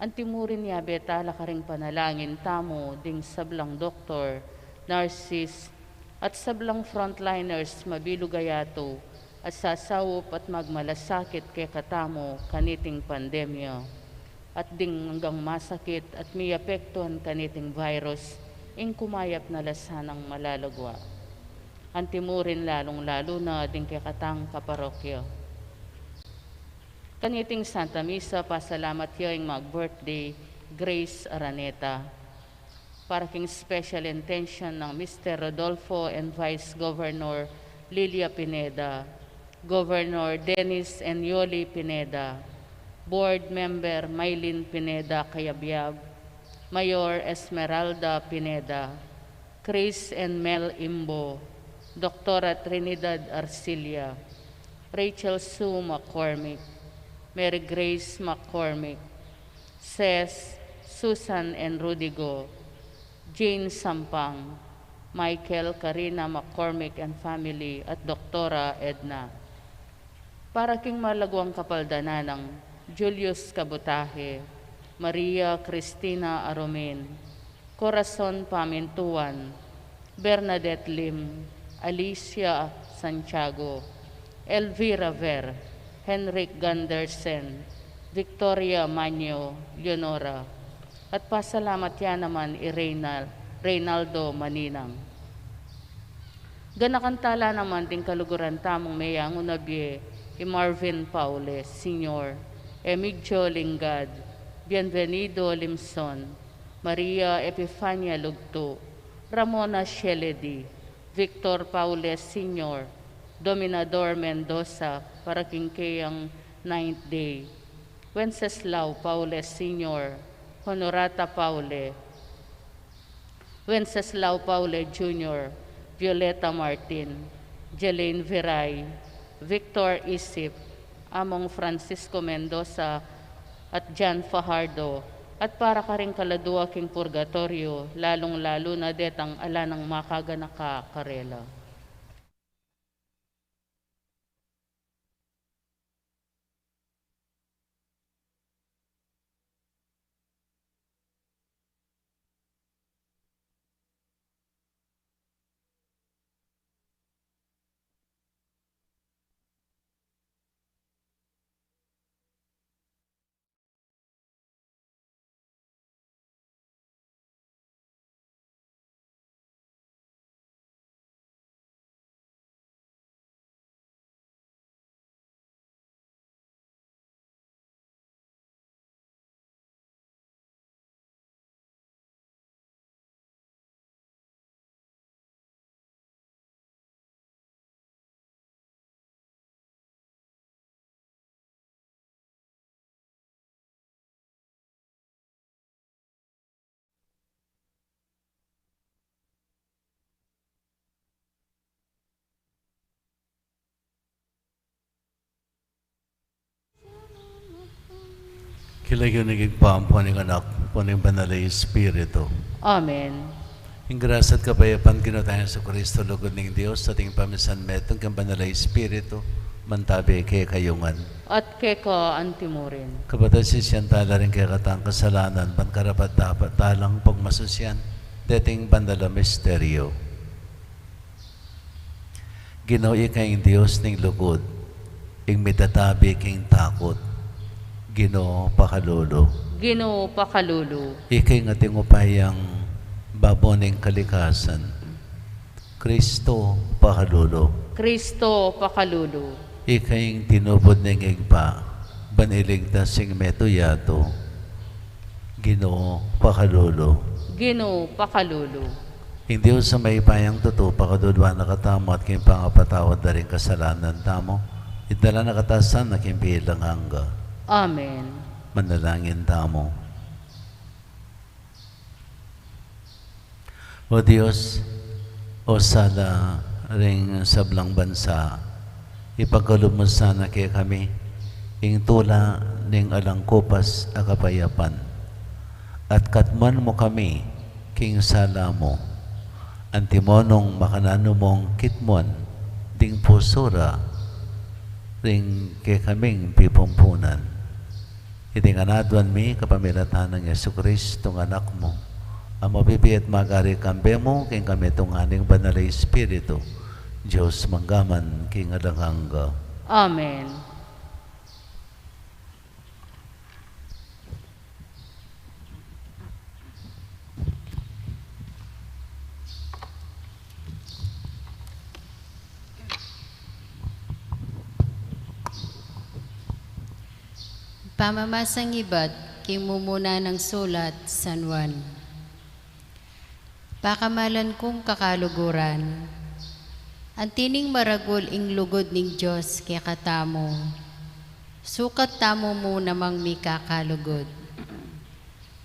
Antimurin niya betala ka ring panalangin tamo ding sablang doktor, nurses, at sablang frontliners mabilugayato at sasawop at magmalasakit kay katamo kaniting pandemya. At ding hanggang masakit at may apektuhan kaniting virus, ing kumayap na lasanang malalagwa. Antimurin lalong-lalo na ding kay katang kaparokyo. Kaniting Santa Misa, pasalamat yung mag-birthday, Grace Araneta. Para king special intention ng Mr. Rodolfo and Vice Governor Lilia Pineda, Governor Dennis and Yoli Pineda, Board Member Maylin Pineda Kayabyab, Mayor Esmeralda Pineda, Chris and Mel Imbo, Dr. Trinidad Arcilia, Rachel Sue McCormick, Mary Grace McCormick, Ces, Susan and Rudigo, Jane Sampang, Michael, Karina McCormick and family, at Doktora Edna. Para king malagwang kapaldana ng Julius Kabutahe, Maria Cristina Aromen, Corazon Pamintuan, Bernadette Lim, Alicia Santiago, Elvira Ver, Henrik Gandersen, Victoria Manyo, Leonora, at pasalamat yan naman Reynaldo Maninang. Ganakantala naman din kaluguran tamong mayang unabye Marvin Paules, Sr., Emigdio Lingad, Bienvenido Limson, Maria Epifania Lugto, Ramona Sheledy, Victor Paules, Sr., Dominador Mendoza, para kingkayang 9th day, Wenceslao Paules, Sr., Honorata Paule, Wenceslao Paule Jr., Violeta Martin, Jelaine Viray, Victor Isip, Among Francisco Mendoza, at John Fajardo, at para ka rin kaladua king purgatorio, lalong-lalo na detang ala ng makaganaka karela. Kilagyo naging paampuan ng anak po ng banal na Espiritu. Amen. Ang grasya at kapayapaan kinutayan sa Kristo, lugod ng Diyos, sa ating pamisan metong kang banal na Espiritu, mantabi kay kayungan. At keka antimurin. Kapatid si Siyantala rin kay katang kasalanan, pankarapat dapat talang pagmasusyan, dating banal na misteryo. Ginawi kayong Diyos ng lugod, ing mitatabi kayong takot, Ginoo pakalulu. Ginoo pakalulu. Ikay nga tingupayang baboning kalikasan. Kristo pakalulu. Kristo pakalulu. Ikay tinubod ng igpa, baniligtas sing metuyato. Ginoo pakalulu. Ginoo pakalulu. Hindi sa may payang totoo, pakadudwa nakatamo at kayong pangapatawad na rin kasalanan tamo. Itala nakatasan na kayong bilang hangga. Amen. Manalangin tamo. O Diyos, o sala ring sablang bansa, ipagkaloob mo sana kay kami, ing tula ning alangkupas a kapayapan, at katman mo kami, king sala mo, antimonong makanano mong kitmon, ding pusura, ring kay kaming pipumpunan. Iti nga nadwan mi kapamilatan ng Yesu Kristo ng anak mo. Ang mabibi at magari kambe mo, king kami tunganing banal na Espiritu. Diyos manggaman, king adangangga. Amen. Pamamasang iba't kimumuna ng sulat, San Juan. Pakamalan kong kakaluguran, ang tining maragul ing lugod ning Diyos kaya katamo, sukat tamo mo namang mi kakalugod.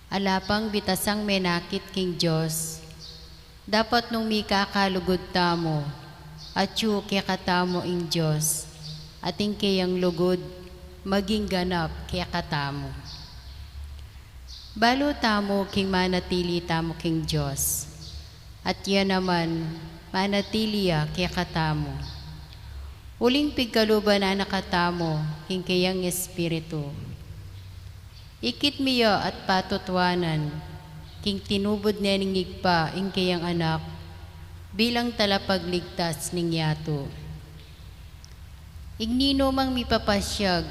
Alapang bitasang menakit king Diyos, dapat nung mi kakalugod tamo, at yu kaya katamo ing Diyos, ating kayang lugod, maging ganap kaya katamo. Balo tamo king manatili tamo king Diyos, at yan naman manatiliya kaya katamo. Uling pigkaluban na nakatamo king kayang Espiritu. Ikit miya at patutwanan king tinubod na ningigpa ing kayang anak bilang talapagligtas ning yato. Ignino mang mipapasyag,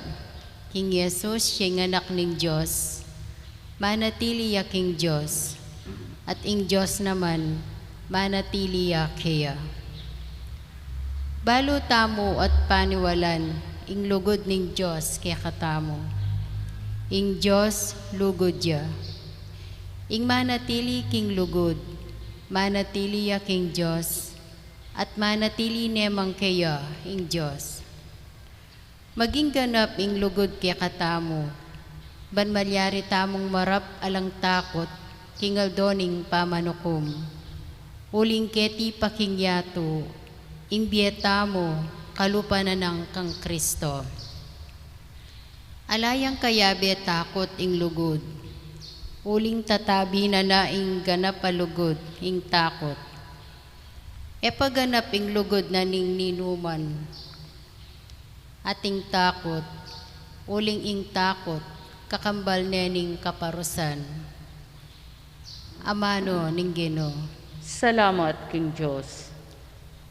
king Jesus siyang anak ning Diyos, manatiliya king Diyos, at ing Diyos naman, manatiliya kaya. Balo tamo at paniwalan, ing lugod ning Diyos kaya katamo. Ing Diyos, lugod ya. Ing manatili king lugod, manatiliya king Diyos, at manatili nemang kaya ing Diyos. Maging ganap ing lugod kaya katamo, ban malyari tamong marap alang takot, kingal doning pamanukom. Uling keti pakingyato, ing biyetamo, kalupanan ng kang Kristo. Alayang kayabe takot ing lugod, uling tatabi na ing ganap alugod, ing takot. Epaganap ing lugod na ning ninuman, ating takot, uling ing takot, kakambal nening kaparusan. Amano ning Ginoo. Salamat, King Diyos.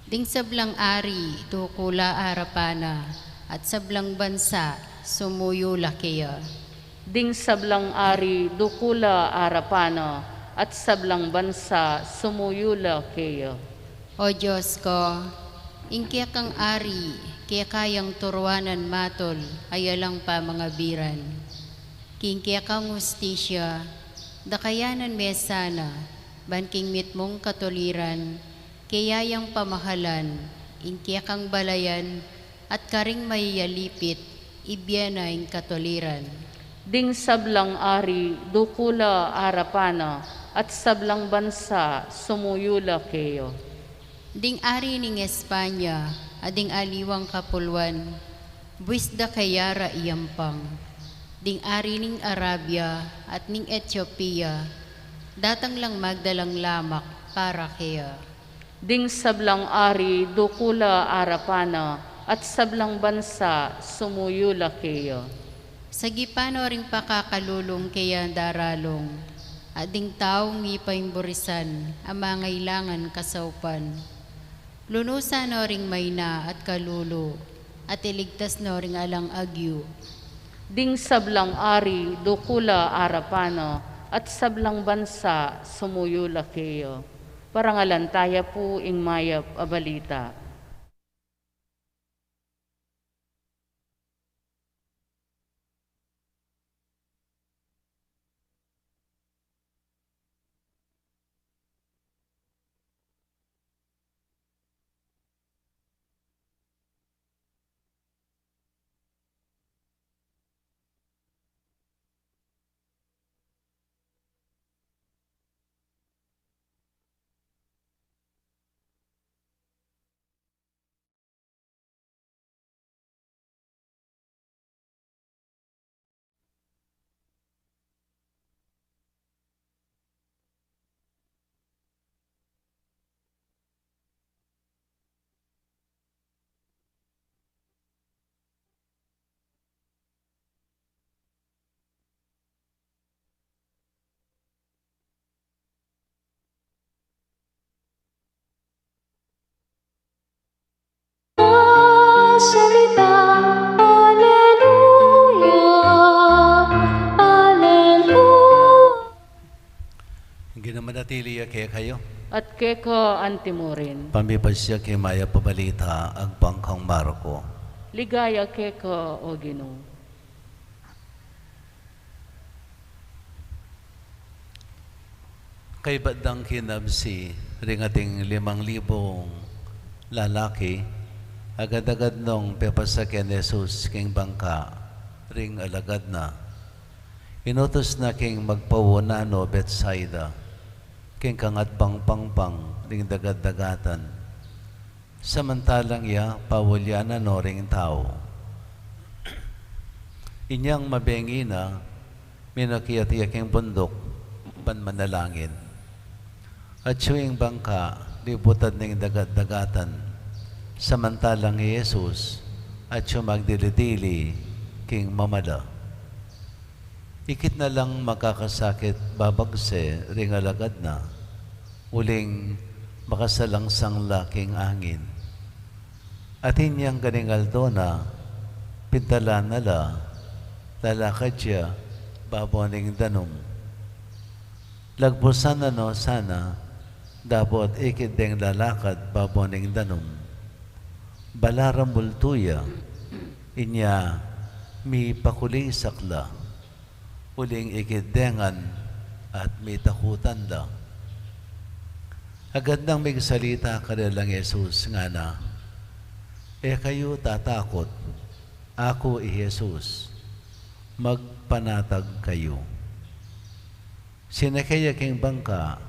Ding sablang ari, tukula arapana, at sablang bansa, sumuyo lakiya. Ding sablang ari, dukula arapana, at sablang bansa, sumuyula kayo. O Diyos ko, ingkya kang ari, kaya kayang turuanan matol, ayalang pa mga biran. Kingkya kang ustisya, dakayanan mesana, banking mitmong katoliran, kayayang pamahalan, ingkya kang balayan, at karing mayalipit, ibiyana ing katoliran. Ding sablang ari, dukula arapana, at sablang bansa, sumuyula kayo. Ding ari ning Espanya, ading aliwang kapulwan, buwis da kayara iyampang. Ding ari ning Arabia at ning Ethiopia, datang lang magdalang lamak para kaya. Ding sablang ari, dukula arapana, at sablang bansa, sumuyula kayo. Sa gipano ring pakakalulong kaya daralong, ading taong ipaimburisan, ang mga ilangan kasaupan. Lunusan no ring mayna at kalulo, at iligtas no ring alang agyo. Ding sablang ari, dukula arapana, at sablang bansa, sumuyula kayo. Parangalan tayo po ing mayap abalita. manatili kaya kayo. at keko antimorin. Pamipasya kay Maya pabalita ang pangkang Marco. Ligaya keko o Ginoo. Kay badang kinabsi ring ating 5,000 lalaki agad-agad nung pepasakyan ni Jesus king bangka ring alagad na. Inutos na king magpawunano Bethsaida king kangat pangpangpang ring dagad-dagatan. Samantalang iya pawulyanan no ring tao. Inyang mabengi na minakiyat-iya king bundok panmanalangin. At siyang bangka, libutad ng dagat-dagatan, samantalang ni Jesus at siya magdilidili king mamala. Ikit na lang makakasakit babagse ring alagad na, uling makasalangsang laking angin. At inyang ganingaldo na, pintalan nala, lalakad siya, baboning danom. Lagpusan na no sana, dapat ikideng lalakad baboning danom. Balaram bultuya, inya mi pakuli sakla, uling ikidengan at mi takutan la. Agad nang may salita ka lang Jesus nga na, kayo tatakot, ako Jesus, magpanatag kayo. Sinakaya king bangka,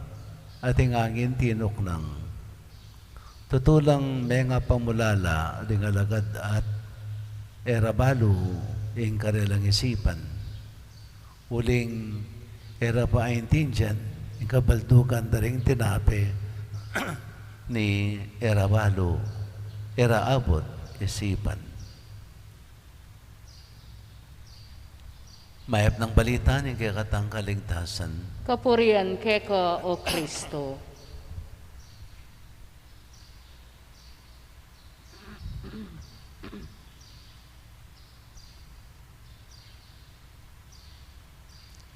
ating angin tinok nang tutulang menga pamulala ring alagad at erabalo ing karelang isipan uling era pa aintindihan ing kabaldugan da ring tinape ni erabalo era abot isipan. Mayap ng balita ni kakatang kaligtasan. Kapurian keko o Kristo.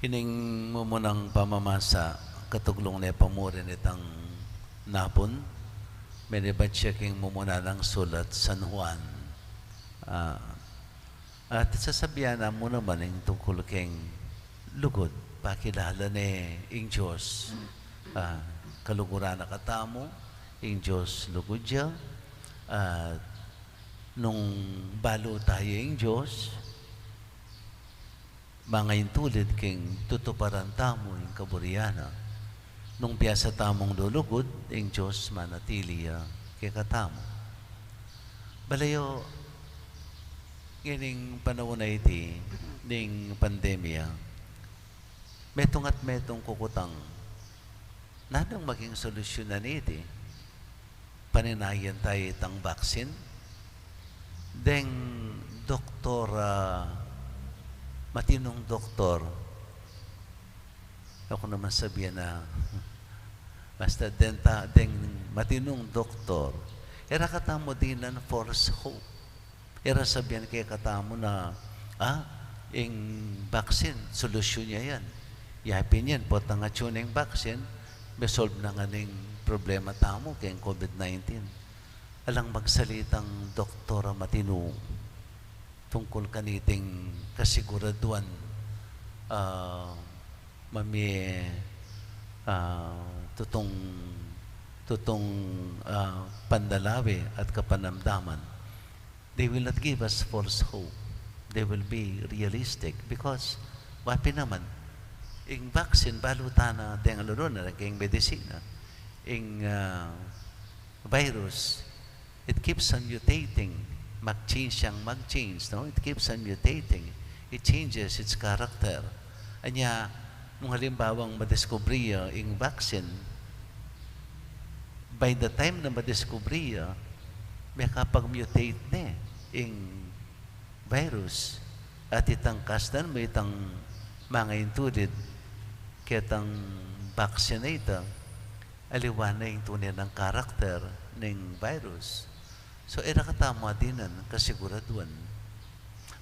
Hining mo munang pamamasa, katuglong na pamurin itang napon, may checking mo muna ng sulat San Juan. At sasabihan na mo naman yung tungkol keng lugod, pakilala ni ing Diyos. Kaluguran na katamo, ing Diyos lugod siya. Nung balo tayo ing Diyos, mga intulid keng tutuparan tamo ing kaburyana. Nung piyasa tamong lulugod, ing Diyos manatili kay katamo. Balayo, ngayon panahon na iti ng pandemya, metong at metong kukutang nanong maging solusyon na iti paninayan tayo itang vaksin deng doktor matinong doktor ako naman sabihan na basta deng matinong doktor era katamo din ng force hope. Era sabihan kay katamo na, ing vaccine, solusyon niya yan. Yapin yan, po tangatyon ng vaccine, may solve na nga ng problema tamo kay COVID-19. Alang magsalitang doktora matino tungkol kaniting kasiguraduan, tutong pandalawi at kapanamdaman. They will not give us false hope. They will be realistic because wapi naman ing vaccine balutana deng alulun na ing medisina ing virus it keeps on mutating mag-change, no? It keeps on mutating. It changes its character. Anya nung halimbawang madiskubriya ing vaccine by the time na madiskubriya may kapag-mutate na ing virus at itang kasdan mo itang mga intulid kitang vaccinator aliwan na yung tunay ng karakter ng virus. So, katama din ang kasiguraduan.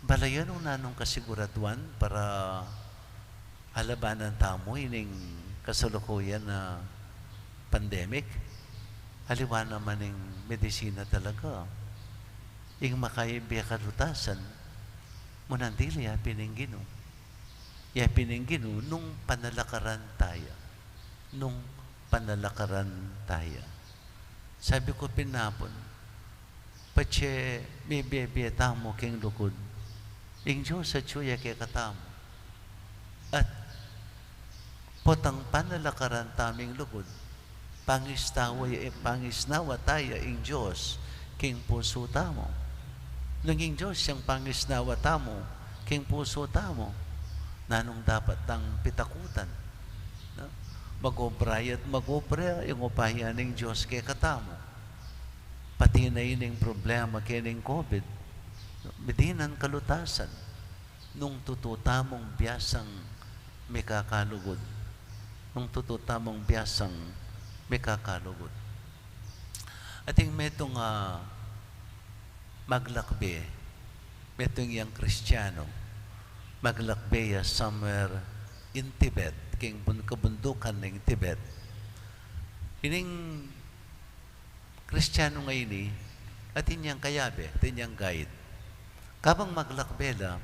Balayan nung nanong kasiguraduan para halabanan tamo ining kasalukuyan na pandemic. Aliwa naman ng medisina talaga. Ing makaibiya kalutasan, munandili ya pinenggino. Ya pinenggino nung panalakaran tayo. Nung panalakaran tayo. Sabi ko pinapon, pache may biya tamo king lukod. Ing Diyos sa tsuya kay katamo. At potang panalakaran taming lukod, pangisnawa tayo ing Diyos king puso tamo. Nanging Diyos siyang pangisnawa tamo king puso tamo. Nanong dapat tang pitakutan. No? Mag-obray at mag-obray yung upaya ng Diyos kay katamo. Pati na yun yung problema kay ng COVID. Medinan kalutasan nung tututamong biyasang may kakalugod. Nung tututamong biyasang may kakalugod. At yung metong maglakbe, metong yung Kristiyano, maglakbe somewhere in Tibet, king kabundukan ng Tibet. Ining Kristiyano ngayon at inyang kayabe, at inyang guide. Kabang maglakbela,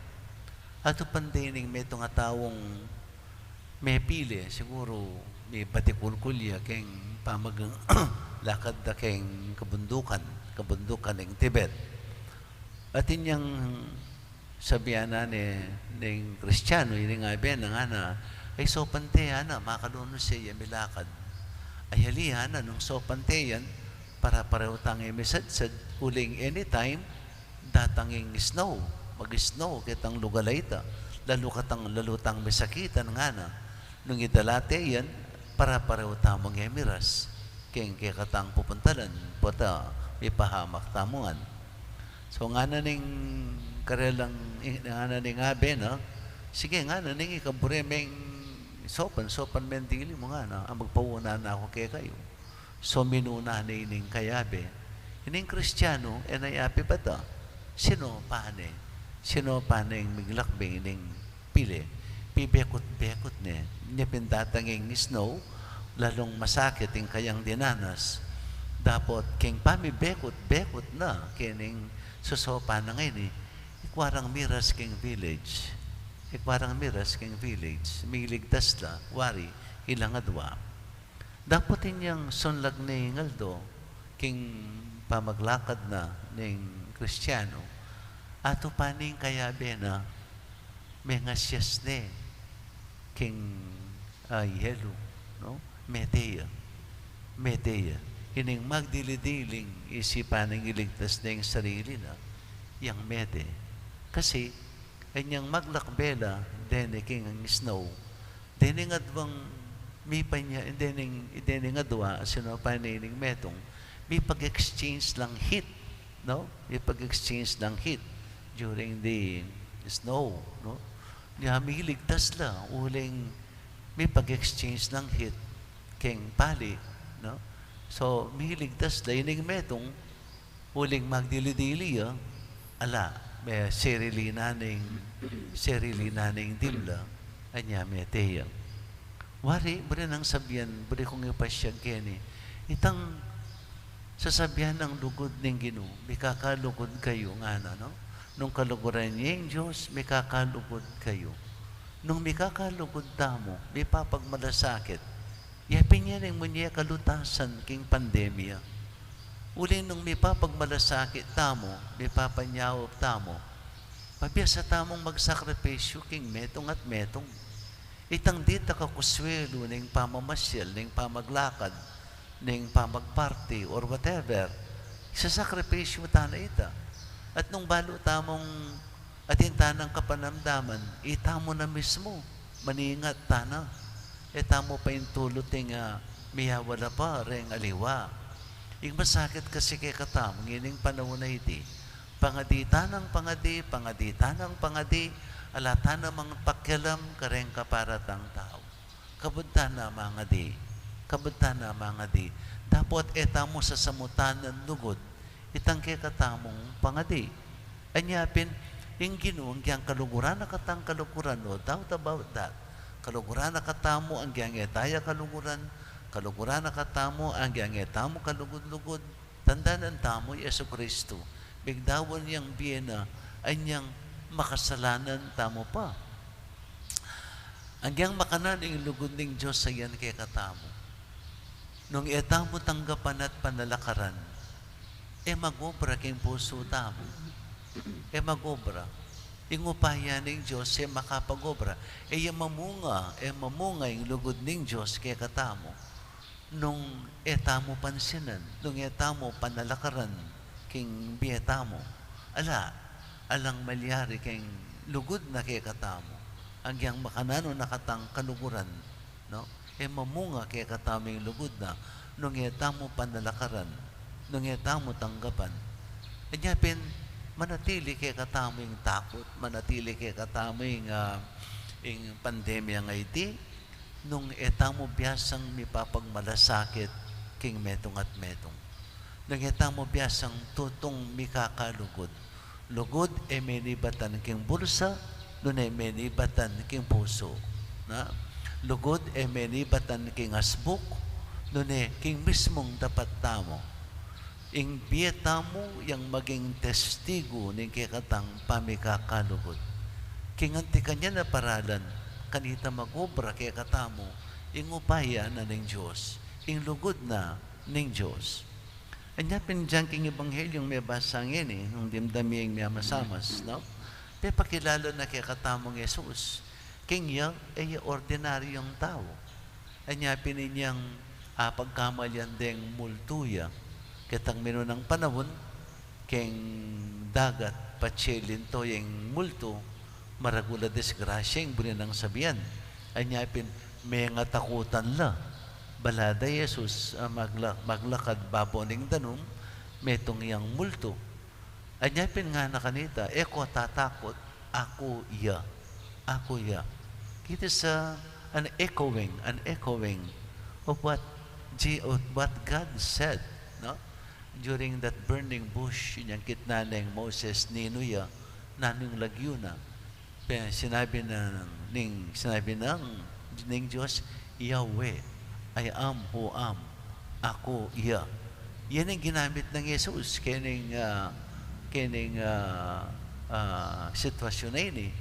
ato pandining may nga tawong may pili, siguro may patikulkulya keng pamagang lakad na keng kabundukan ng Tibet. At inyang sabihan na ng Kristiyano, yun nga ben, ay sopante na, makaluno siya milakad. Ay halihan na, nung sopante yan, para pareho tanging misadsad, uling anytime, datanging snow, mag-snow, kitang lugalayta, lalutang misakitan nga na, nung idalate yan, para pareho tamang emiras, kaya katang pupuntalan, pata, ipahamak tamuan. So nga na ning karelang, nga na ning abe, no? Sige nga na ning ikaburemeng sopan mendili mo nga na, ang magpauuna na ako kaya kayo. So minuna na ining kayabe. Ining Kristiyano, nayapi ba ito? Sino paane? Sino paane yung miglakbing ining pili? Pibekot-bekot niya. Niya pindatanging snow, lalong masakit yung kayang dinanas. Dapat king pamibekot-bekot na kining susopa na ngayon ikwarang miras king village. Miligtas la, wari, ilang adwa. Dapat inyang sunlag ni ngaldo king pamaglakad na ng Kristiyano ato paning kayabe na may ngasyas ne king yelo, no? Medea. Ining magdilidiling isipan ng iligtas na yung sarili na yang mede. Kasi kanyang maglakbela dene king ang snow dene nga adwang may pa niya dene nga dua sino pa nining metong may pag-exchange lang heat, no? May pag-exchange lang heat during the snow, no? Niya miligtas la uling may pag-exchange ng heat king pali, no? So miligtas la ining metong uling magdili-dili ala may serili naning dimla anya meteya. Wari, bari nang sabihan, bari kong ipasyag kini, itang sasabihan ng lugod ng Ginoo, may kakalugod kayo nga na, no? Nung kaluguran niya yung Diyos, may kakalugod kayo. Nung may kakalugod tamo, may papagmalasakit, yapin niya ng munya kalutasan king pandemya. Uli nung may papagmalasakit tamo, may papanyawag tamo, pabiyasa tamong magsakripisyo king metong at metong. Itang dita kakuswelo ng pamamasyal, ng pamaglakad, ng pamagparty, or whatever. Isasakripisyo tana ita. At nung balo tamong atintanang kapanamdaman, itamo na mismo, maningat tana. Itamo pa yung tulot ng miyawala pa, ring aliwa. Yung masakit kasi kay katam, ngining panahon na iti, pangadita ng pangadi, alata na mga pakyalam, kareng kaparatang tao. Kabunta na mga di. Dapat etamo sa samutan ng lugod, itang kay katamong pangadi. Anyapin, yung Ginoong kiyang kaluguran na katang kaluguran, no doubt about that. kaluguran na katamo ang giyang etaya kaluguran, kaluguran na katamo ang giyang etamo kalugod-lugod. Tandaan tamo, Yesu Kristo, bigdawan niyang biyena, anyang makasalanan tamo pa. Ang giyang makanan ang lugod ng Diyos sa yan kay katamo. Nung etamo tanggapan at panalakaran, magobra kayong puso tamo. Magobra. Ingupaya ng Diyos, makapagobra. Mamunga yung lugod ng Diyos kay katamo. Nung etamo pansinan, nung etamo panalakaran, king bietamo, alang malyari king lugod na kay katamo. Ang yang makanano nakatang kaluguran, no? Mamunga kay katamo yung lugod na, nung etamo panalakaran, nung etamo tanggapan. Anyapin, manatili kay katamo yung takot, manatili kay katamo yung pandemya nga iti, nung etamo biyasang mipapagmalasakit king metong at metong. Nung etamo biyasang tutong mikakalugod. Lugod menibatan king bulsa, nung menibatan king puso. Na? Lugod menibatan king asbuk, nung king mismong dapat tamo. Ing biyetamo yang maging testigo ng kikatang pamikakalugod. Kinganti kanya na paralan, kanita magobra kay katamo, ing upaya na ng Diyos, ing lugod na ng Diyos. Anya pinjang king ebanghelyong may basangin nung dimdami yung may masamas, no? Pe pakilala na kay katamong Yesus, king yang ordinaryong tao. Anya pininyang pagkamalyan deng multuya, kitang mino ng panahon, king dagat, patsilin to yung multo, maragula disgrasya yung buninang sabihan. Anyapin, may nga takutan la. Balada Yesus, maglakad baboning danum, metong yang multo. Anyapin nga na kanita, eko tatakot, ako iya. Ako iya. Kita sa an echoing of what God said, no? During that burning bush, yung kitna ng Moses, ninuya, nanong lagyuna. Sinabi ng Diyos, Yahweh, I am who am, ako iya. Yan ang ginamit ng Jesus kining sitwasyon na ini.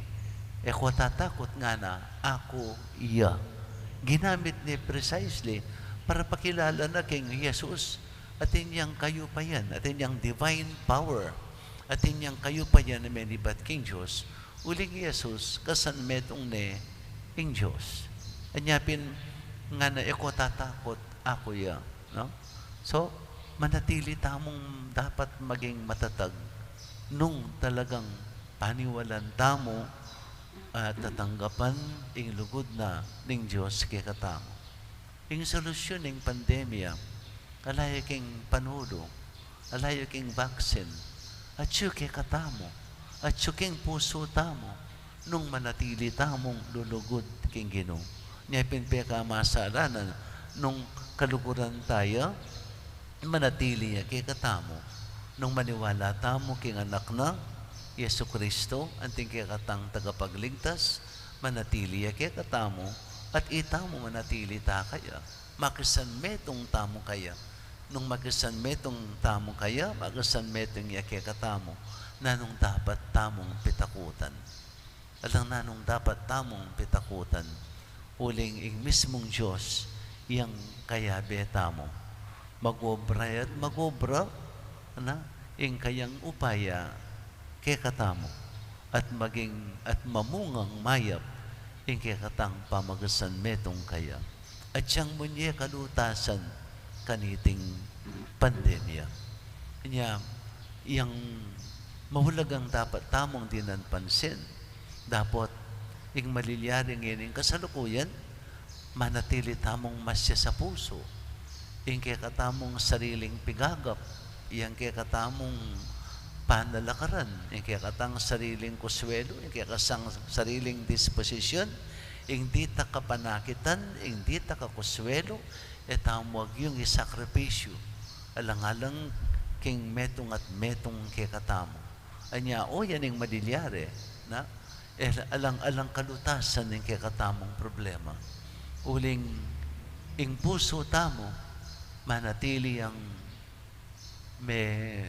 Eko tatakot nga na, ako iya. Ginamit ni precisely para pakilala na king Jesus. Atin yang kayo pa yan, atin yang divine power, atin yang kayo pa yan na menibat king Diyos, uling Yesus, kasan metong ne king Diyos. Anyapin nga na eko tatakot, ako ya. No? So, manatili tamong dapat maging matatag nung talagang paniwalan tamo at tatanggapan ing lugod na ning Diyos kay katamo. Ing solusyon ing pandemya, alayo king panudo, alayo king vaccine, at kay katamo, at king puso tamo, nung manatili tamong lulugod king Ginoo. Niya pinpeka masalanan, nung kaluguran tayo, manatili kay katamo, nung maniwala tamo king anak na Yesu Kristo, anting kay katang tagapagligtas, manatili kay katamo, at itamo manatili ta kaya, makisan metong tamo kaya, nung magisan metong tamo kaya, magisan metong yake katamo, nanong dapat tamong pitakutan. Alang nanong dapat tamong pitakutan, uling ing mismong Diyos, yang kaya betamo. Magobra at magobra, na, ing kayang upaya, kay katamo, at maging, at mamungang mayap, ing kay katang pamagasan metong kaya. At siyang munye kalutasan, kaniting pandemya. Kanya, yang mahulagang dapat tamong dinanpansin, dapat ing malilyaring ining kasalukuyan, manatili tamong masya sa puso, ing kaya katamong sariling pigagap, ing kaya katamong panalakaran, ing kaya katang sariling kuswelo, ing kaya kasang sariling disposisyon, ing di ta kapanakitan, ing di ta kakuswelo, etamwag yung isakripisyo, alang-alang king metong at metong kay katamo. Anya, yan yung madilyare, na, alang-alang kalutasan ng kakatamong problema. Uling, ing puso tamo, manatili ang may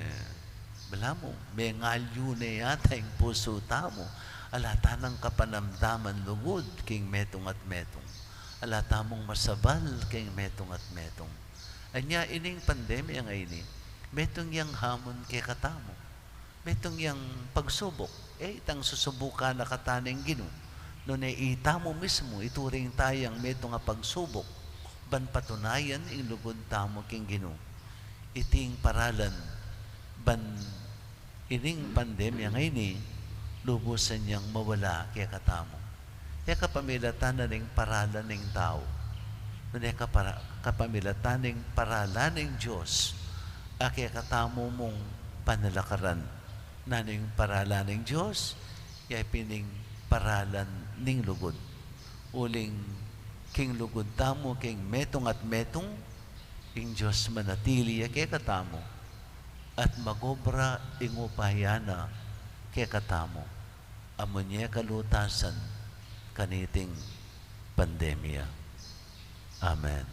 ngalyo na yata ing puso tamo, alata ng kapanamdaman lugod king metong at metong. Alata mong masabal king metong at metong. Anya ining pandemya ngayon, metong yang hamon kay katamo. Metong yang pagsubok, itang susubukan na kataning Ginoo. Noon ita mo mismo, ituring tayang metong nga pagsubok, ban patunayan ing lugod tamo king Ginoo. Iting paralan, ban ining pandemya ngayon, lubusan niyang mawala kaya katamo. Kaya kapamilatan na ning paralan ng tao. Noon kapamilatan ng paralan ng Diyos, kaya katamo mong panalakaran. Nano yung paralan ng Diyos, kaya pining paralan ning lugod. Uling king lugod tamo, king metong at metong, king Diyos manatili kaya katamo. At magobra ing upayana kaya katamo. Amunye kalutasan kaniting pandemya. Amen.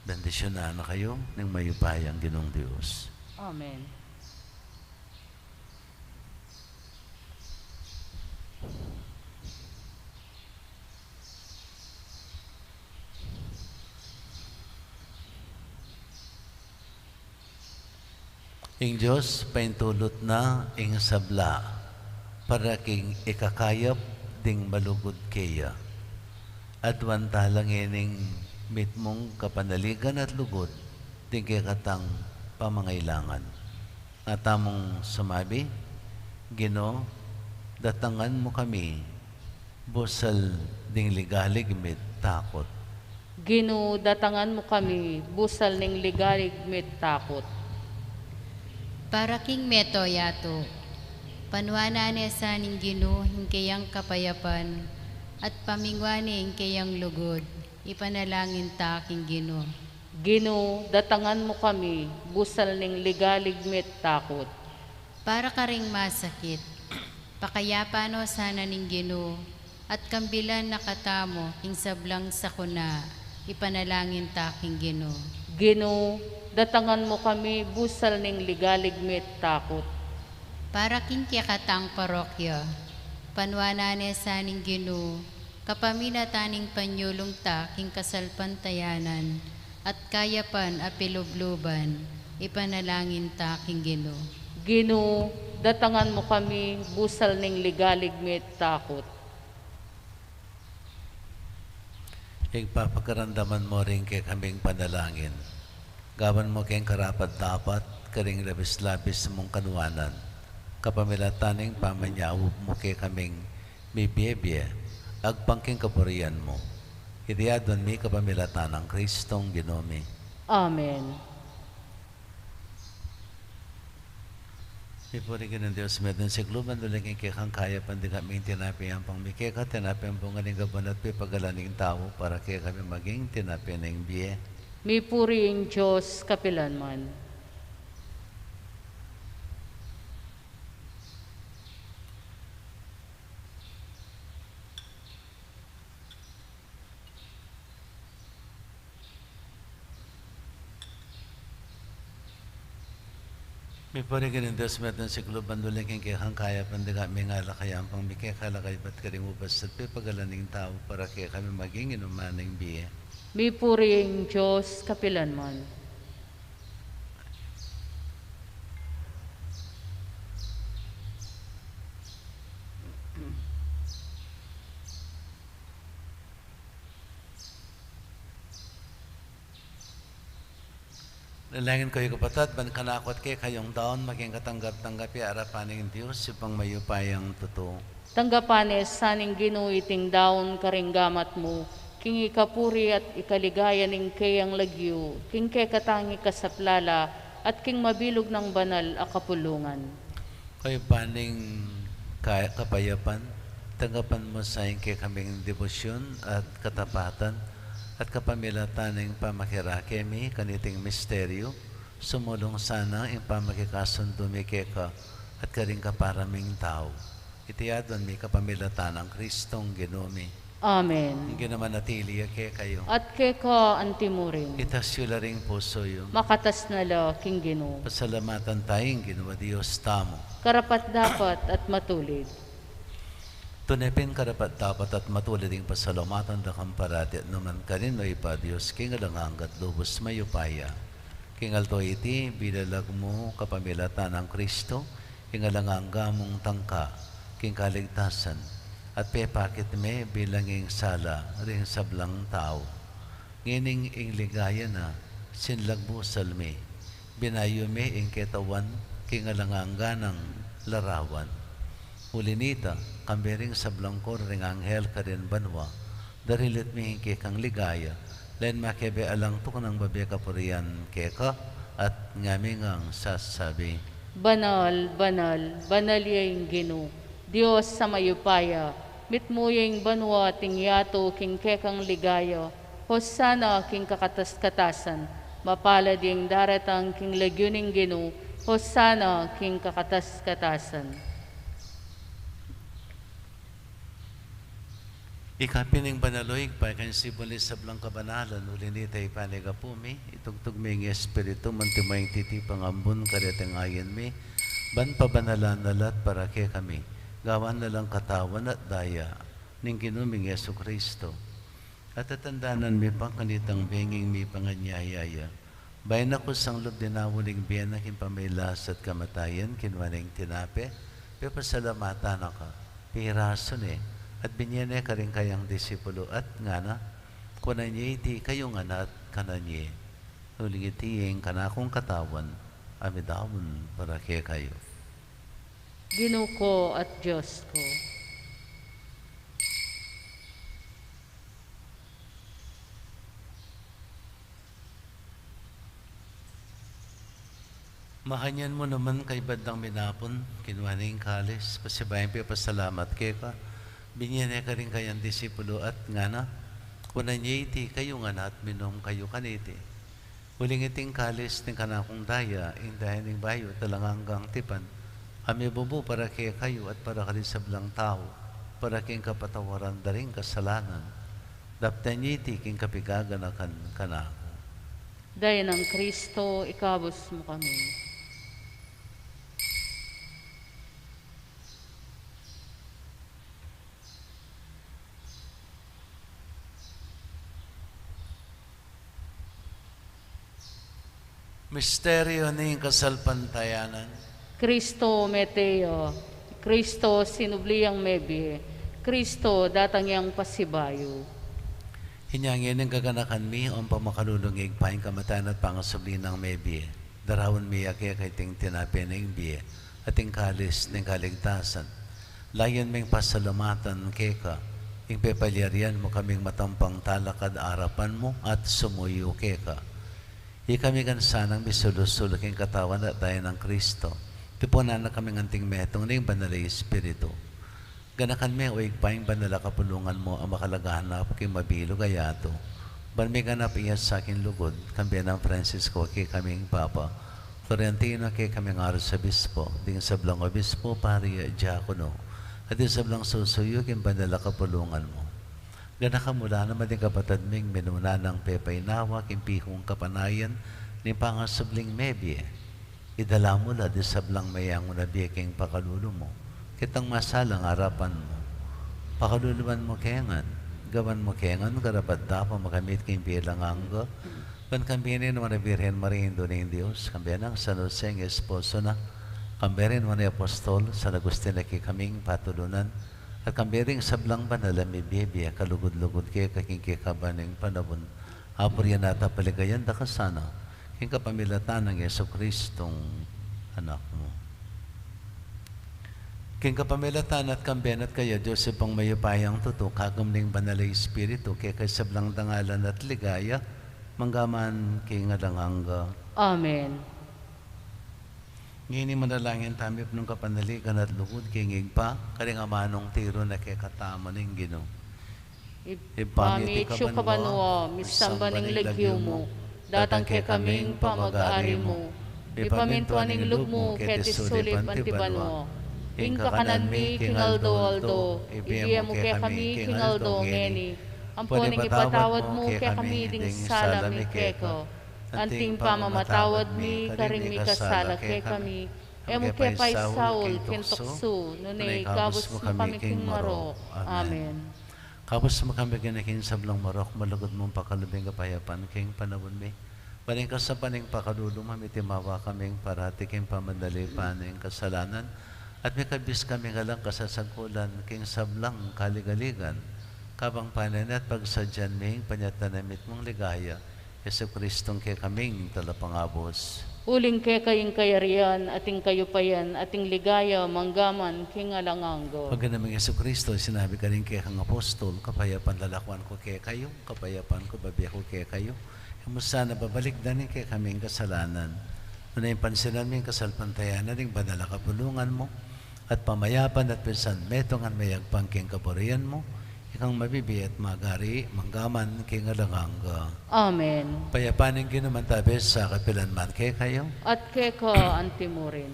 Bendisyonan na kayo ng mayupayang Ginoong Diyos. Amen. Ing Diyos, paintulot na ing sabla para king ikakayap ding malugod kaya. At wantalang ining mitmong kapanaligan at lugod ding katang pamangailangan. At among sumabi, Ginoo, datangan mo kami, busal ding ligalig mit takot. Ginoo, datangan mo kami, busal ning ligalig met takot. Para king meto yato, panwana niya sa ning Ginoo hingkayang kapayapan, at pamingwani hingkayang lugod, ipanalangin ta king Ginoo. Ginoo, datangan mo kami, busal ning ligalig met takot. Para ka ring masakit, pakayapano sana ning Ginoo, at kambilan nakatamo king sablang sakuna, ipanalangin ta king Ginoo. Ginoo, datangan mo kami, busal ning ligalig met takot. Para king kiyakatang parokya, panwana niya sa ning Ginoo, kapaminataning panyulong ta king kasalpantayanan, at kayapan apilubluban, ipanalangin ta king Ginoo. Ginoo, datangan mo kami, busal ning ligalig met takot. Igpapakaramdaman mo rin kay kaming panalangin. Gawan mo kayong karapat dapat, karing labis-labis mong kanuanan. Kapamilataning pamanyawog mo kay kaming bibiyebye, agpangking kapurian mo. Idiyadon mi kapamilatan ng Kristong Ginomi. Amen. Ipuri ka ng Diyos, medon si Kluban, duling kikang kaya pandi kaming tinapi ang pangmikeka, tinapi ang bungaling gaban at pipagalaning tao para kaya kami maging tinapi ng biye. Mi puri ing Diyos kapilanman. May parigin ng Diyos meron si Kluban duling kikang kaya pandi kaming alakayang pangmikeka lakay ba't karing ubas at pipagalaning tao para kaya kami maging inumaning biye. Mi puri ing Diyos kapilanman. Nalangin kayo kapatid, ban kanakot kayong daon, maging katanggap-tanggapi arapaning Diyos, sipang mayupayang totoo. Tanggapanes saning Ginoo iting daon karinggamat mo, king ikapuri at ikaligaya ning kayang lagyo, king kay katangi kasaplala, at king mabilog ng banal a kapulungan. Kayo paning kapayapan, tanggapan mo sa kay kaming debosyon at katapatan, at kapamilatan ng pamakirakemi, kaniting misteryo, sumulong sana ang pamakikasundumi ka at karing kaparaming tao. Itiadon mi kapamilatan ang Kristong Ginumi. Amen. Ginamanatili ke kayo. At keka antimurin, Itasyo laring puso yo. makatas na la king Ginoo. Pasalamatan tayong ginawa Diyos tamo. Karapat dapat at matulid. Tunepin karapat dapat at matulid ang pasalamatan da kamparati at naman kanin no ipa Diyos king alanganggat lubos mayupaya. King alto iti bilalag mo kapamilatan ng Kristo, king alangangga mong tangka, king kaligtasan. At pepakit me bilanging sala ring sablang tao. Ngining ing ligaya na sinlagbusal me. Binayo me ing ketawan king alangangga ng larawan. Ulinita kambering sablang kor ring anghel ka rin banwa. Darilit me ing kang ligaya. Len makebe alang tuk ng babi kapurian keka at ngamingang sasabi. Banal, banal, banal yung Ginoo. Diyos sa mayupaya, mitmuyeng banwa ting yato king kekang ligaya, Hosana king kakatas-katasan, mapalad yung daratang king lagyuning Ginoo, Hosana king kakatas-katasan. Ikapining banaloy, pakan sibulis sa blang kabanalan, ulinitay panigapumi, itugtog may espiritu, mantimayang titipang ambun, kareteng ayan mi, ban pabanalan nalat para ke kami, gawan na lang katawan at daya, ning kinuming Yesu Kristo. At tatandanan mi pang kanitang benging mi panganyayaya, bayan ako sang loob dinawuling biyan na kimpamilas at kamatayan, kinwaning tinape, pasalamatan ka, pirason at binyene ka rin kayang disipulo at nga na, kunan niya iti kayo nga na at kananye. Huling itiyeng kanakong katawan, amidawon para kaya kayo. Ginoo ko at Diyos ko. Mahanyan mo naman kay bandang minapon, kinwaning kalis, pasibayan pa pasalamat kaya ka, binyene ka rin kayang disipulo at nga na, kunan niya iti kayo nga na at minom kayo kaniti. Huling iting kalis ng kanakong daya, indahin ng bayo talanganggang tipan, kami bubu para kaya kayo at para kalisablang tao, para king kapatawaran daring kasalanan, daptan niya iti king kapigaganakan kanako. Daya ng Kristo, ikabos mo kami. Misteryo ng kasalpantayanan. Kristo meteo, Kristo sinubliang mebi, Kristo datang yang pasibayo. Hinyangin ng gaganakan mi ang pamakalulungig paing kamatayan at pangasubli ng mebi. Darawan mi kaya kay ting tinapi ng biye at ting kalis ng kaligtasan. Layan ming pasalamatan keka, ing pepalyarian mo kaming matampang talakad arapan mo at sumuyo keka. Kami kan sanang bisulusulok yung katawan at tayo ng Kristo. Tipunan na kami nganting metong na yung banalay Espiritu. Ganakan me o igpaing banala kapulungan mo ang makalagahanap kay mabilo gayato. Ban may ganap iya sa akin lugod, kambiyan ng Francisco kay kaming Papa. Florentino kay kaming Arzobispo, ding sablang Obispo, Paria, Diakono. At yung sablang susuyo kay banala kapulungan mo. Gana ka mula naman din kapatid ming minuna ng pepaynawa, kimpihong kapanayan, ni pangasabling mebye. Idala mo la di sablang mayang unabiking pakalulo mo. Kitang masalang harapan mo. Pakaluluman mo kengan. Gawan mo kengan, karapat dapat makamit kang bilang anggo. Pan kambinin mo na Virgen Maria Indo ng Diyos, kambiyan ang San Jose ang esposo na, kambirin mo na apostol, sa nagustin na kaming patulunan, at kambiring sablang banala may biya kalugod-lugod kaya kaking kikabaning panabon. Apor yan nata paligayan da kasana, king kapamilatan ng Yeso Kristong anak mo. King kapamilatan at kambiyan at kaya Diyos pang mayupayang tuto, kagamning banalay Espiritu, kaya kay sablang dangalan at ligaya, manggaman king alangangga. Amen. Ngini manalangin tamip nung kapanaligan at lugod kingig pa, karing amanong tiro na kay katama ng Ginoo. Ipamit siyo kabanwa, misamba ng legyo mo, datang kay kaming pamag-aari mo. Ipamintuan ng lug mo, kaya tisulit antibanwa. Ing kakananmi, King Aldo, ibiyam mo kaya kami, King Aldo, ngeni. Amponing ipatawad mo kaya kami ding salami keko. Anting pamamatawad mi, karing mi kasala kaya kami. Emo kaya pa'y Saul, kintokso, nunay gabos mo kami king marok. Amen. Kapos mo kami kinaking sablang marok, malugod mong pakalubing kapayapan, king panawon mi. Paning ka sa paning pakalulong, mamitimawa kaming parati king pamadali paning kasalanan. At may kabis kami ngalang kasasangkulan, king sablang kaligaligan. Kabang panan at pagsadyan ming panyatanamit mong ligaya. Yesu Kristong kay kaming talapangabos. Uling kay kaying kayarian, ating kayo pa yan, ating ligaya, manggaman, king alanganggo. Pag namang Yesu Kristo, sinabi ka rin kay kang apostol, kapayapan lalakwan ko kay kayo, kapayapan ko babiya ko kay kayo. Kamusta na babalik na rin kay kaming kasalanan. Ano yung pansinan ming kasalpantayan na rin banala kapulungan mo, at pamayapan at pisan metongan mayagpang king kaborian mo, ikang mabibi at magari, manggaman king alangangga. Amen. Payapanin ginumantabes sa kapilan man kay kayo. At keko antimurin.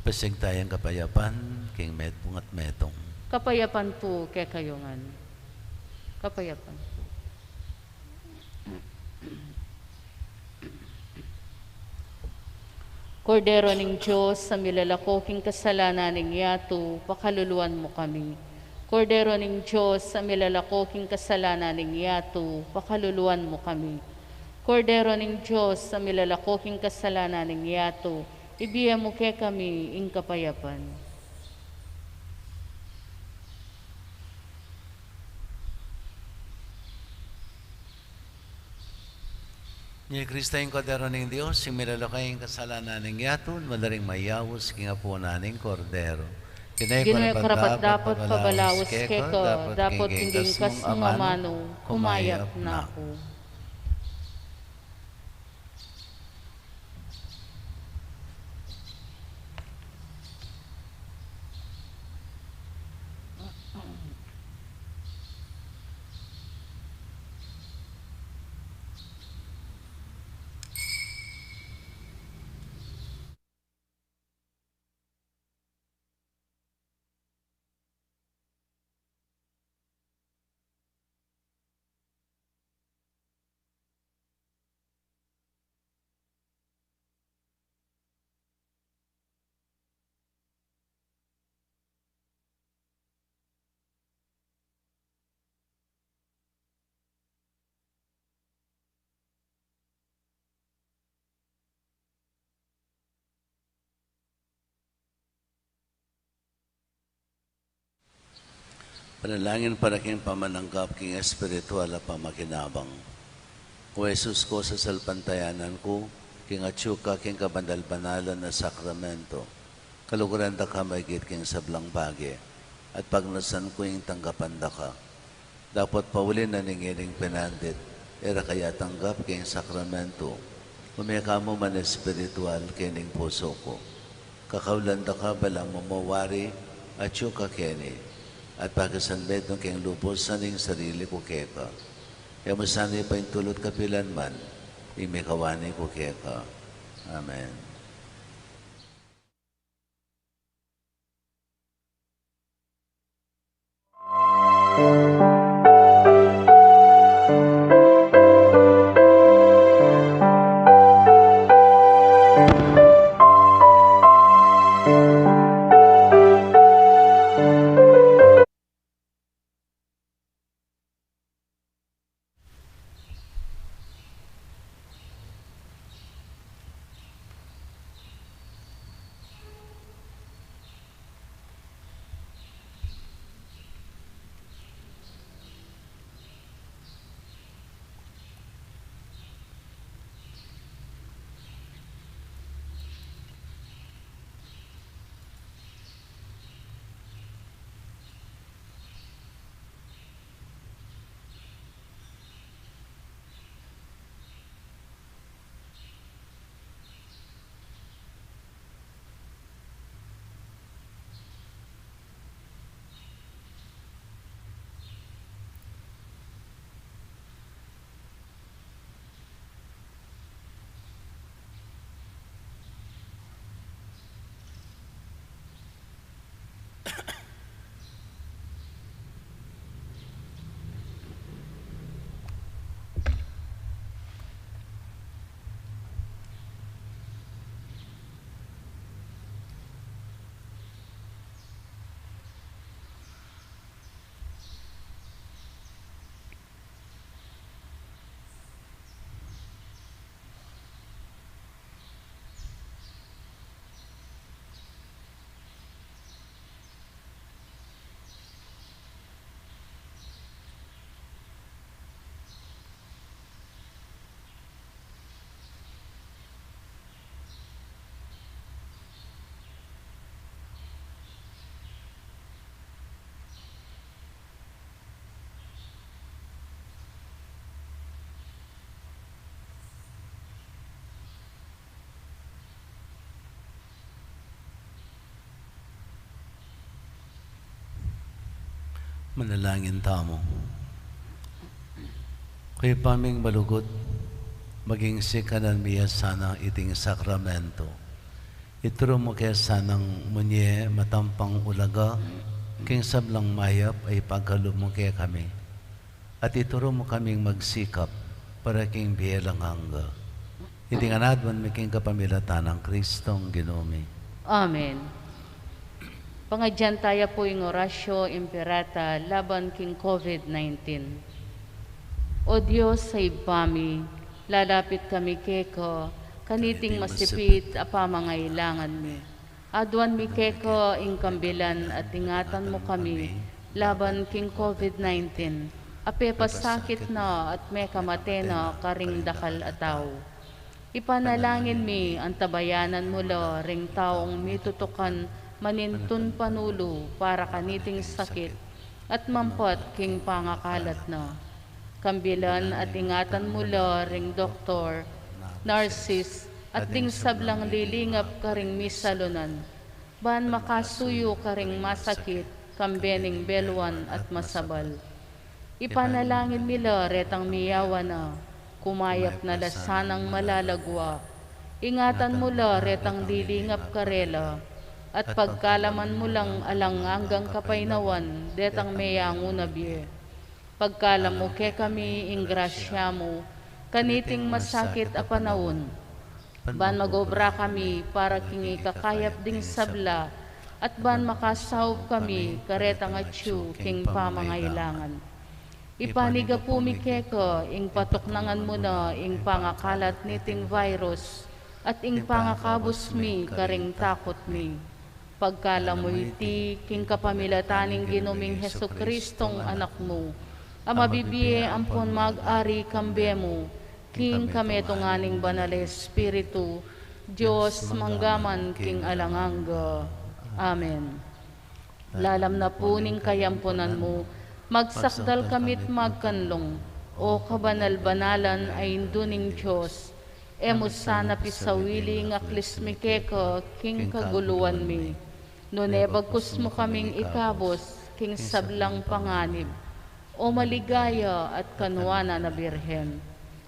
Pasig tayong kapayapan, king metong at metong. Kapayapan po kay kayongan. Kapayapan. Kordero ning Diyos, sa milalakoking kasalanan ng yato, pakaluluan mo kami. Kordero ning Diyos, sa milalakoking kasalanan ng yato, pakaluluan mo kami. Kordero ning Diyos, sa milalakoking kasalanan ng yato, ibiya mo kay kami ing kapayapan. Ni Kristo yung kordero ng Diyos, yung milalakay yung kasalanan ng yaton, madaring mayawos, kingapo na ng kordero. Gino'y karapat dapat pabalawos keko, dapat hindi kas mamano, kumayap na ako. Panalangin para king pamananggap king espiritual at pamakinabang. O Jesus ko sa salpantayanan ko, king atsyuka king kabandal-banalan na sakramento, kaluguran da ka maigit king sablang bagi, at pagnasan ko yung tanggapan da ka. Dapat paulin na ningiling pinandit, era kaya tanggap king sakramento, umika mo man espiritual kining puso ko. Kakaulan da ka balang mamawari, atsyuka kini, at pagkasanbet ng keng lupos sa ning sarili ko keka. Kaya masani pa yung tulot kapilan man, imikawani ko keka. Amen. Manalangin tamo. Kay paming malugot, maging sikanan miya sana iting sakramento. Ituro mo kaya sanang munye matampang ulaga, king sablang mayap ay pagkalub mo kaya kami. At ituro mo kaming magsikap para king biyelang hangga. Iting anadwan miking kapamilatan ng Kristong Ginoomi. Amen. Pangadyan tayo po yung orasyo imperata laban king COVID-19. O Diyos sa ibami, lalapit kami keko, kaniting masipit apamangailangan mi. Adwan mi keko ing kambilan at ingatan mo kami laban king COVID-19. Ape pasakit na at may kamate na karing dakal ataw. Ipanalangin mi ang tabayanan mo lo ring taong mitutukan manintun panulo para kaniting sakit at mampot king pangakalat na. Kambilan at ingatan mo lo ring doktor, Narcis, at ding sablang lilingap karing misalunan. Ban makasuyo karing masakit, kambening belwan at masabal. Ipanalangin mila retang miyawa na, kumayap na lasanang malalagwa. Ingatan mo la retang lilingap karela, at pagkalaman mo lang alang hanggang kapainawan, detang meyango na biye. Pagkalam mo ke kami ing grasya mo, kaniting masakit a panahon. Ban magobra kami para kingi kakayap ding sabla, at ban makasawb kami karetang atyu king pamangailangan. Ipaniga po mi keko ing patuknangan mo na ing pangakalat niting virus, at ing pangakabos mi karing takot mi. Pagkalamoy ti king kapamilataning ginuming Heso Kristong anak mo, amabibiye ampon mag-ari kambe mo, king kametunganing banal Espiritu, Diyos manggaman king alanganga. Amen. Lalam na po ning kayampunan mo, magsakdal kamit magkanlong, o kabanal-banalan ay induning Diyos, emus sana pisawili ng aklismikeko king kaguluan mi. Nunebagkus mo kaming ikabos, king sablang panganib, o maligaya at kanuana na Birhen.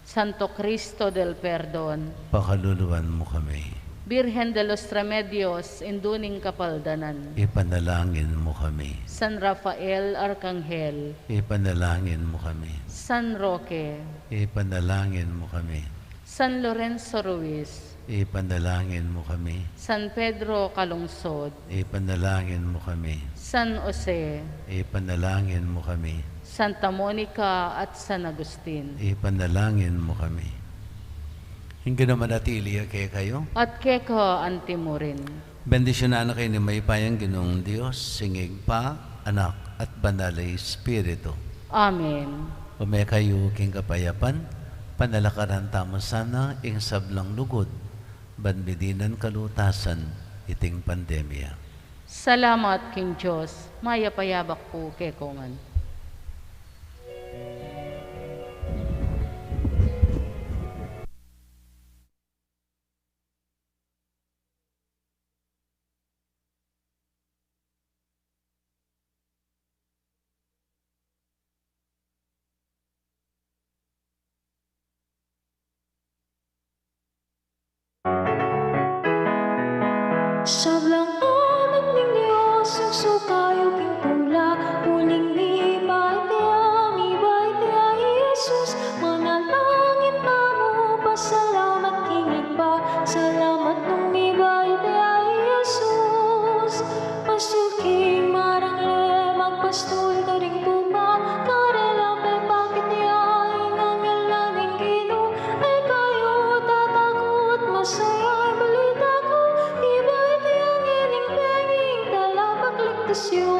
Santo Cristo del Perdon, Pakaluluan mo kami. Birhen de los Remedios, induning kapaldanan. Ipanalangin mo kami. San Rafael Arcangel, Ipanalangin mo kami. San Roque, Ipanalangin mo kami. San Lorenzo Ruiz, Ipanalangin mo kami. San Pedro Calungsod, Ipanalangin mo kami. San Jose, Ipanalangin mo kami. Santa Monica at San Agustin. Ipanalangin mo kami. Hingga naman natili kay kayo. At keko antimurin. Bendisyonan na kayo ni Maypayang Ginoong Diyos, singig pa, anak, at banal na Espiritu. Amen. Umay kayo king kapayapan, panalakaran tamo sana ing sablang lugod, banbidinan kalutasan, iting pandemya. Salamat King Diyos, mayapayabak po kekongan. Sablang anak ng Diyos, ang sukayo pintula, uling ibay tiya Jesus, manalangin na mo, pasalamat kingig pa, salamat nung ibay tiya Jesus. Pasuking marangle, magpastul na ring puma, karela pe bakit niya, ingangil langing gino, ay kayo tatakot, masaya balita ko, ibay tiyang ining penging, talabak ligtas yun.